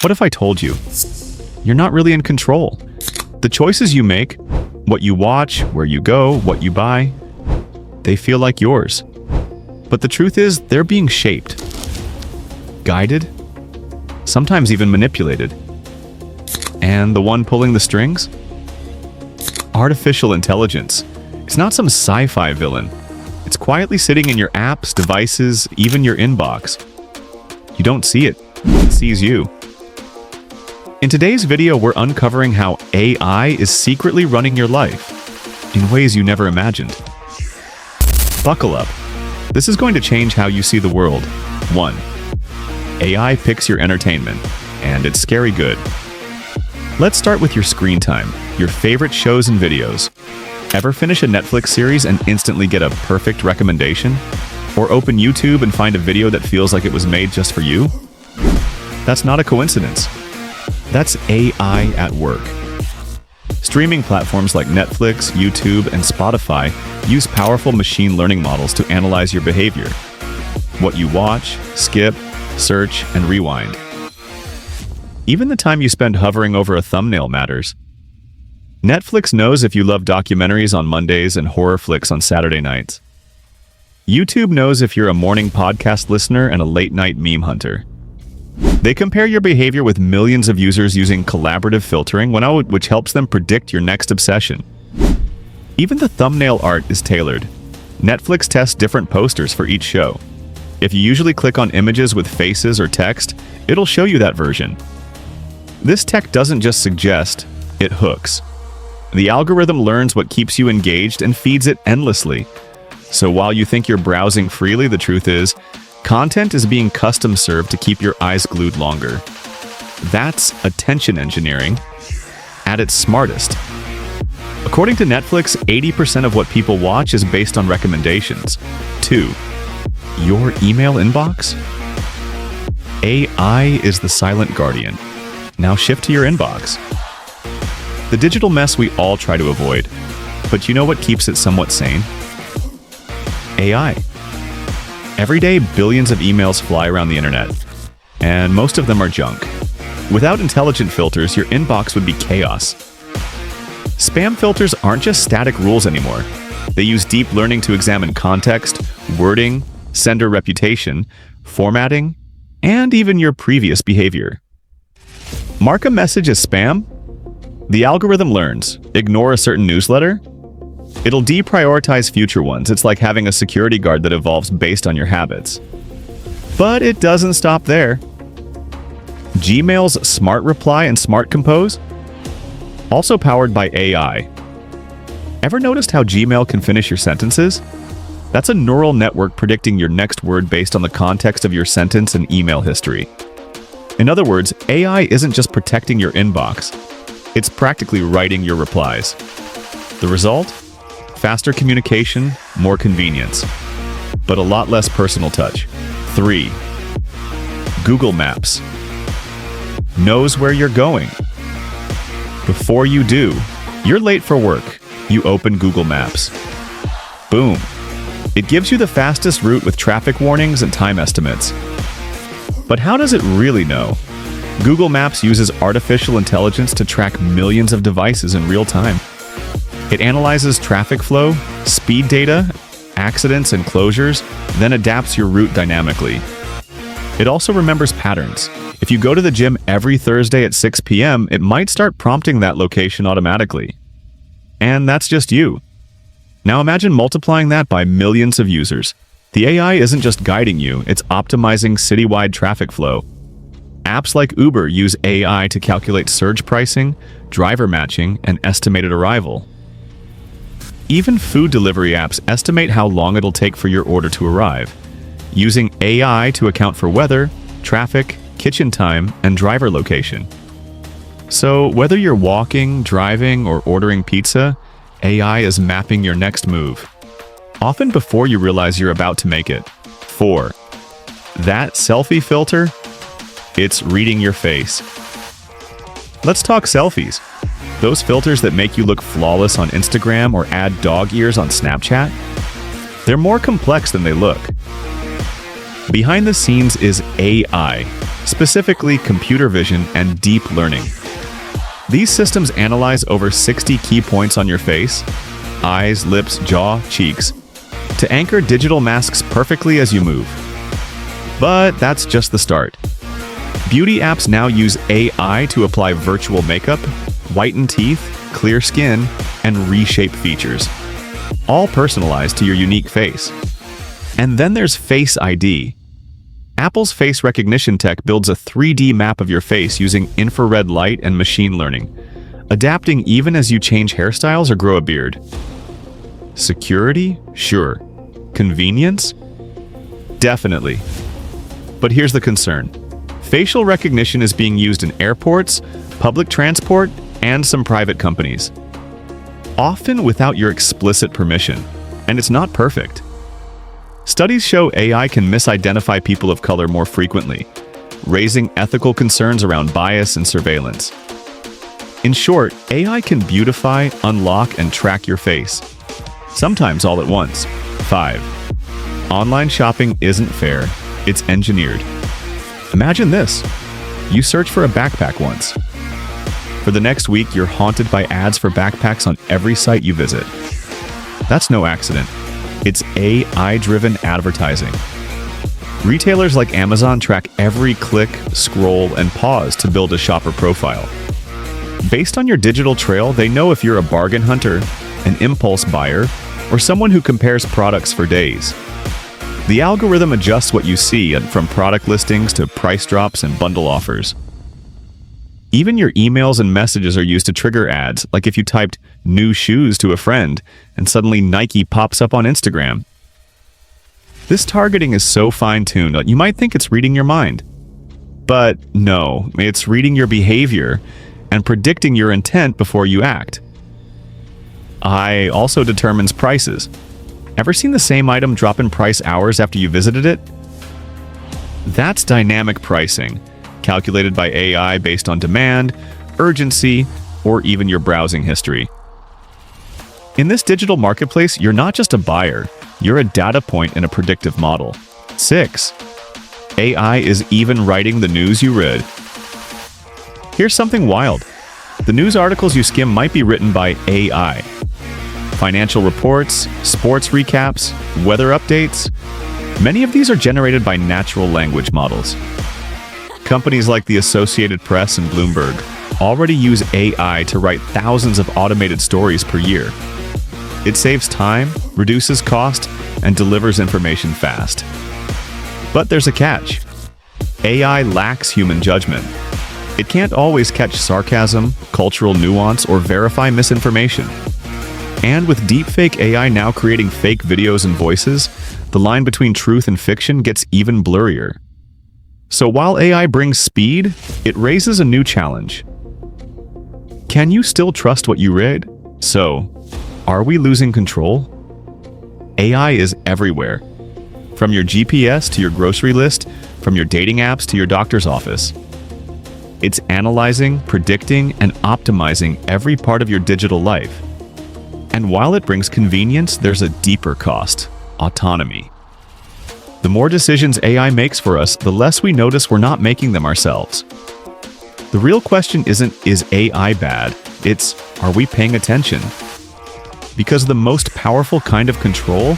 What if I told you? You're not really in control. The choices you make, what you watch, where you go, what you buy, they feel like yours. But the truth is, they're being shaped, guided, sometimes even manipulated. And the one pulling the strings? Artificial intelligence. It's not some sci-fi villain. It's quietly sitting in your apps, devices, even your inbox. You don't see it. It sees you. In today's video, we're uncovering how AI is secretly running your life in ways you never imagined. Buckle up. This is going to change how you see the world. 1. AI picks your entertainment, and it's scary good. Let's start with your screen time, your favorite shows and videos. Ever finish a Netflix series and instantly get a perfect recommendation? Or open YouTube and find a video that feels like it was made just for you? That's not a coincidence. That's AI at work. Streaming platforms like Netflix, YouTube, and Spotify use powerful machine learning models to analyze your behavior. What you watch, skip, search, and rewind. Even the time you spend hovering over a thumbnail matters. Netflix knows if you love documentaries on Mondays and horror flicks on Saturday nights. YouTube knows if you're a morning podcast listener and a late-night meme hunter. They compare your behavior with millions of users using collaborative filtering, which helps them predict your next obsession. Even the thumbnail art is tailored. Netflix tests different posters for each show. If you usually click on images with faces or text, it'll show you that version. This tech doesn't just suggest, it hooks. The algorithm learns what keeps you engaged and feeds it endlessly. So while you think you're browsing freely, the truth is, content is being custom served to keep your eyes glued longer. That's attention engineering at its smartest. According to Netflix, 80% of what people watch is based on recommendations. 2. Your email inbox? AI is the silent guardian. Now shift to your inbox. The digital mess we all try to avoid. But you know what keeps it somewhat sane? AI. Every day, billions of emails fly around the internet, and most of them are junk. Without intelligent filters, your inbox would be chaos. Spam filters aren't just static rules anymore. They use deep learning to examine context, wording, sender reputation, formatting, and even your previous behavior. Mark a message as spam? The algorithm learns. Ignore a certain newsletter? It'll deprioritize future ones. It's like having a security guard that evolves based on your habits. But it doesn't stop there. Gmail's Smart Reply and Smart Compose? Also powered by AI. Ever noticed how Gmail can finish your sentences? That's a neural network predicting your next word based on the context of your sentence and email history. In other words, AI isn't just protecting your inbox. It's practically writing your replies. The result? Faster communication, more convenience, but a lot less personal touch. 3. Google Maps. Knows where you're going. Before you do, you're late for work. You open Google Maps. Boom. It gives you the fastest route with traffic warnings and time estimates. But how does it really know? Google Maps uses artificial intelligence to track millions of devices in real time. It analyzes traffic flow, speed data, accidents, and closures, then adapts your route dynamically. It also remembers patterns. If you go to the gym every Thursday at 6 p.m., it might start prompting that location automatically. And that's just you. Now imagine multiplying that by millions of users. The AI isn't just guiding you, it's optimizing citywide traffic flow. Apps like Uber use AI to calculate surge pricing, driver matching, and estimated arrival. Even food delivery apps estimate how long it'll take for your order to arrive, using AI to account for weather, traffic, kitchen time, and driver location. So whether you're walking, driving, or ordering pizza, AI is mapping your next move, often before you realize you're about to make it. 4. That selfie filter? It's reading your face. Let's talk selfies. Those filters that make you look flawless on Instagram or add dog ears on Snapchat? They're more complex than they look. Behind the scenes is AI, specifically computer vision and deep learning. These systems analyze over 60 key points on your face, eyes, lips, jaw, cheeks, to anchor digital masks perfectly as you move. But that's just the start. Beauty apps now use AI to apply virtual makeup, whiten teeth, clear skin, and reshape features, all personalized to your unique face. And then there's Face ID. Apple's face recognition tech builds a 3D map of your face using infrared light and machine learning, adapting even as you change hairstyles or grow a beard. Security? Sure. Convenience? Definitely. But here's the concern. Facial recognition is being used in airports, public transport, and some private companies, often without your explicit permission, and it's not perfect. Studies show AI can misidentify people of color more frequently, raising ethical concerns around bias and surveillance. In short, AI can beautify, unlock, and track your face, sometimes all at once. 5. Online shopping isn't fair, it's engineered. Imagine this. You search for a backpack once. For the next week, you're haunted by ads for backpacks on every site you visit. That's no accident. It's AI-driven advertising. Retailers like Amazon track every click, scroll, and pause to build a shopper profile. Based on your digital trail, they know if you're a bargain hunter, an impulse buyer, or someone who compares products for days. The algorithm adjusts what you see, from product listings to price drops and bundle offers. Even your emails and messages are used to trigger ads, like if you typed "new shoes" to a friend, and suddenly Nike pops up on Instagram. This targeting is so fine-tuned that you might think it's reading your mind. But no, it's reading your behavior and predicting your intent before you act. AI also determines prices. Ever seen the same item drop in price hours after you visited it? That's dynamic pricing, calculated by AI based on demand, urgency, or even your browsing history. In this digital marketplace, you're not just a buyer, you're a data point in a predictive model. 6. AI is even writing the news you read. Here's something wild. The news articles you skim might be written by AI. Financial reports, sports recaps, weather updates. Many of these are generated by natural language models. Companies like the Associated Press and Bloomberg already use AI to write thousands of automated stories per year. It saves time, reduces cost, and delivers information fast. But there's a catch. AI lacks human judgment. It can't always catch sarcasm, cultural nuance, or verify misinformation. And with deepfake AI now creating fake videos and voices, the line between truth and fiction gets even blurrier. So while AI brings speed, it raises a new challenge. Can you still trust what you read? So, are we losing control? AI is everywhere. From your GPS to your grocery list, from your dating apps to your doctor's office. It's analyzing, predicting, and optimizing every part of your digital life. And while it brings convenience, there's a deeper cost: autonomy. The more decisions AI makes for us, the less we notice we're not making them ourselves. The real question isn't, is AI bad? It's, are we paying attention? Because the most powerful kind of control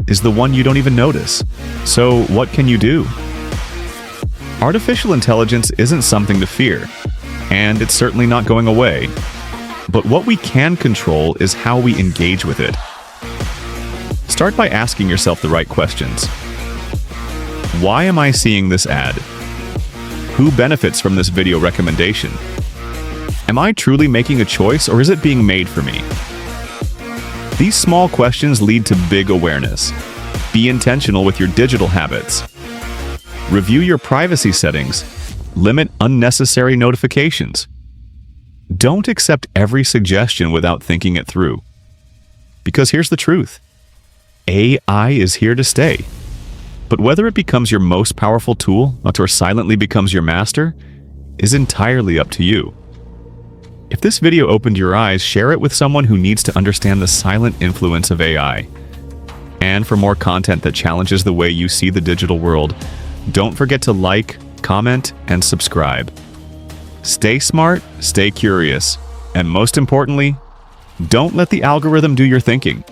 is the one you don't even notice. So what can you do? Artificial intelligence isn't something to fear, and it's certainly not going away. But what we can control is how we engage with it. Start by asking yourself the right questions. Why am I seeing this ad? Who benefits from this video recommendation? Am I truly making a choice, or is it being made for me? These small questions lead to big awareness. Be intentional with your digital habits. Review your privacy settings. Limit unnecessary notifications. Don't accept every suggestion without thinking it through. Because here's the truth. AI is here to stay. But whether it becomes your most powerful tool or silently becomes your master is entirely up to you. If this video opened your eyes, share it with someone who needs to understand the silent influence of AI. And for more content that challenges the way you see the digital world, don't forget to like, comment, and subscribe. Stay smart, stay curious, and most importantly, don't let the algorithm do your thinking.